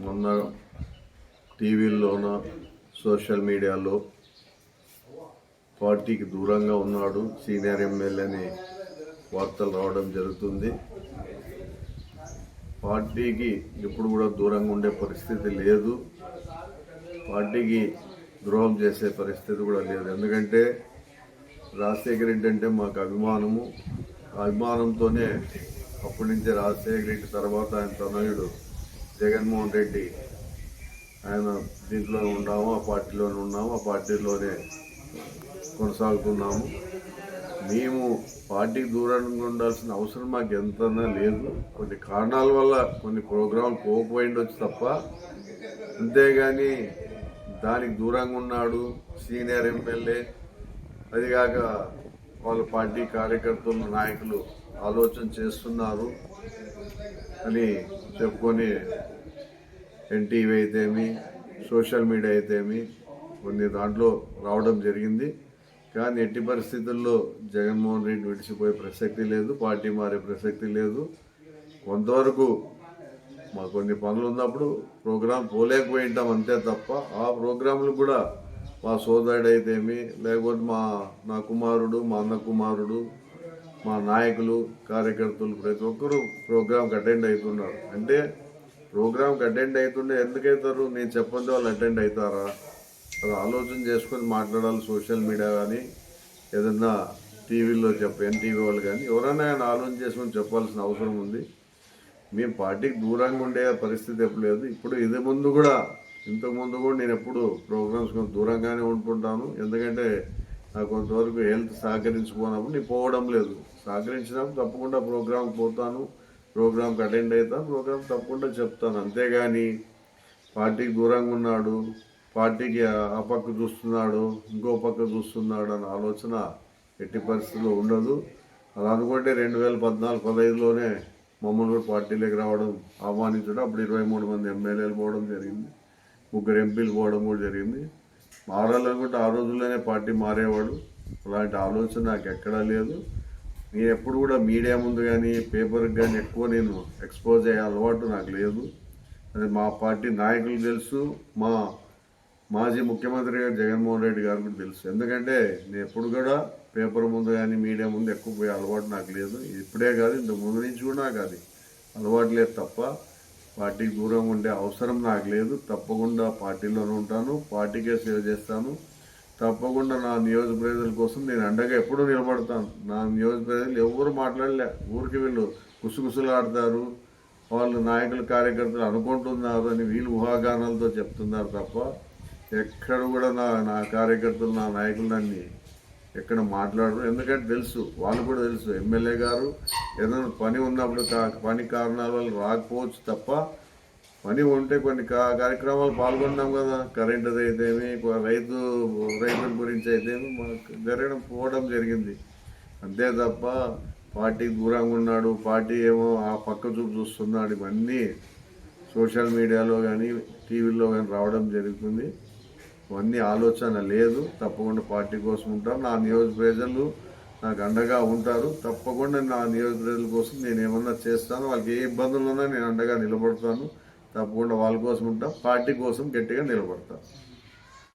మొన్న టీవీల్లోన సోషల్ మీడియాలో పార్టీకి దూరంగా ఉన్నాడు సీనియర్ ఎమ్మెల్యే అని వార్తలు రావడం జరుగుతుంది. పార్టీకి ఎప్పుడు కూడా దూరంగా ఉండే పరిస్థితి లేదు, పార్టీకి ద్రోహం చేసే పరిస్థితి కూడా లేదు. ఎందుకంటే రాజశేఖర రెడ్డి అంటే మాకు అభిమానము, అభిమానంతోనే అప్పటి నుంచి రాజశేఖర రెడ్డి తర్వాత ఆయన తనయుడు జగన్మోహన్ రెడ్డి ఆయన దీంట్లో ఉన్నాము, ఆ పార్టీలోనే ఉన్నాము, ఆ పార్టీలోనే కొనసాగుతున్నాము. మేము పార్టీకి దూరంగా ఉండాల్సిన అవసరం మాకు ఎంతన్నా లేదు. కొన్ని కారణాల వల్ల కొన్ని ప్రోగ్రాంలు పోకపోయిండొచ్చు తప్ప, అంతేగాని దానికి దూరంగా ఉన్నాడు సీనియర్ ఎమ్మెల్యే, అదిగాక వాళ్ళ పార్టీ కార్యకర్తలు నాయకులు ఆలోచన చేస్తున్నారు అని చెప్పుకొని ఎన్టీవీ అయితేమి సోషల్ మీడియా అయితేమి కొన్ని దాంట్లో రావడం జరిగింది. కానీ ఎట్టి పరిస్థితుల్లో జగన్మోహన్ రెడ్డి విడిచిపోయే ప్రసక్తి లేదు, పార్టీ మారే ప్రసక్తి లేదు. కొంతవరకు మా కొన్ని పనులు ఉన్నప్పుడు ప్రోగ్రాం పోలేకపోయి ఉంటాం అంతే తప్ప, ఆ ప్రోగ్రాంలు కూడా మా సోదరుడు అయితేమి, లేకపోతే నా కుమారుడు, మా అన్న కుమారుడు, మా నాయకులు కార్యకర్తలు ప్రతి ఒక్కరూ ప్రోగ్రాంకి అటెండ్ అవుతున్నారు. అంటే ప్రోగ్రాంకి అటెండ్ అవుతుండే ఎందుకు అవుతారు? నేను చెప్పండి వాళ్ళు అటెండ్ అవుతారా? అది ఆలోచన చేసుకొని మాట్లాడాలి. సోషల్ మీడియా కానీ ఏదన్నా టీవీలో ఎన్టీవీ వాళ్ళు కానీ ఎవరైనా ఆయన ఆలోచన చేసుకొని చెప్పాల్సిన అవసరం ఉంది. మేము పార్టీకి దూరంగా ఉండే పరిస్థితి ఎప్పుడు లేదు. ఇప్పుడు ఇంతకుముందు కూడా నేను ఎప్పుడు ప్రోగ్రామ్స్ కొంచెం దూరంగానే ఉంటుంటాను. ఎందుకంటే నాకు కొంతవరకు హెల్త్ సహకరించుకున్నప్పుడు నేను పోవడం లేదు. సహకరించినప్పుడు తప్పకుండా ప్రోగ్రాంకి పోతాను, ప్రోగ్రాంకి అటెండ్ అవుతాను, ప్రోగ్రాం తప్పకుండా చెప్తాను. అంతేగాని పార్టీకి దూరంగా ఉన్నాడు, పార్టీకి ఆ పక్క చూస్తున్నాడు, ఇంకో పక్క చూస్తున్నాడు అన్న ఆలోచన ఎట్టి పరిస్థితుల్లో ఉండదు. అలా అనుకుంటే 2014-15లోనే మమ్మల్ని కూడా పార్టీలోకి రావడం ఆహ్వానించడం, అప్పుడు 23 మంది ఎమ్మెల్యేలు పోవడం జరిగింది, 3 ఎంపీలు పోవడం కూడా జరిగింది. మారాలనుకుంటే ఆ రోజుల్లోనే పార్టీ మారేవాడు. అలాంటి ఆలోచన నాకు ఎక్కడా లేదు. నేను ఎప్పుడు కూడా మీడియా ముందు కానీ పేపర్కి కానీ ఎక్కువ నేను ఎక్స్పోజ్ అయ్యే అలవాటు నాకు లేదు. అది మా పార్టీ నాయకులు తెలుసు, మా మాజీ ముఖ్యమంత్రి గారు జగన్మోహన్ రెడ్డి గారు కూడా తెలుసు. ఎందుకంటే నేను ఎప్పుడు కూడా పేపర్ ముందు కానీ మీడియా ముందు ఎక్కువ పోయే అలవాటు నాకు లేదు. ఇప్పుడే కాదు, ఇంతకు ముందు నుంచి కూడా నాకు అది అలవాటు లేదు తప్ప పార్టీకి దూరంగా ఉండే అవసరం నాకు లేదు. తప్పకుండా పార్టీలోనే ఉంటాను, పార్టీకే సేవ చేస్తాను. తప్పకుండా నా నియోజక ప్రజల కోసం నేను అండగా ఎప్పుడూ నిలబడతాను. నా నియోజక ప్రజలు ఎవరు మాట్లాడలే, ఊరికి వీళ్ళు కుసుకుసులాడతారు, వాళ్ళు నాయకులు కార్యకర్తలు అనుకుంటున్నారు అని వీళ్ళు ఊహాగానాలతో చెప్తున్నారు తప్ప ఎక్కడ కూడా నా కార్యకర్తలు నా నాయకులు నన్ను ఎక్కడ మాట్లాడరు. ఎందుకంటే తెలుసు, వాళ్ళు కూడా తెలుసు, ఎమ్మెల్యే గారు ఏదైనా పని ఉన్నప్పుడు పని కారణాల వల్ల రాకపోవచ్చు తప్ప, పని ఉంటే కొన్ని కార్యక్రమాలు పాల్గొన్నాం కదా. కరెంటుది అయితేమి, రైతుల గురించి అయితేమి మాకు పోవడం జరిగింది అంతే తప్ప పార్టీకి దూరంగా ఉన్నాడు, పార్టీ ఏమో ఆ పక్క చూస్తున్నాడు, ఇవన్నీ సోషల్ మీడియాలో కానీ టీవీలో కానీ రావడం జరుగుతుంది. ఇవన్నీ ఆలోచన లేదు. తప్పకుండా పార్టీ కోసం ఉంటారు. నా నియోజక ప్రజలు నాకు అండగా ఉంటారు. తప్పకుండా నా నియోజక ప్రజల కోసం నేను ఏమన్నా చేస్తాను. వాళ్ళకి ఏ ఇబ్బందులు ఉన్నా నేను అండగా నిలబడతాను. తప్పకుండా వాళ్ళ కోసం ఉంటాను, పార్టీ కోసం గట్టిగా నిలబడతాను.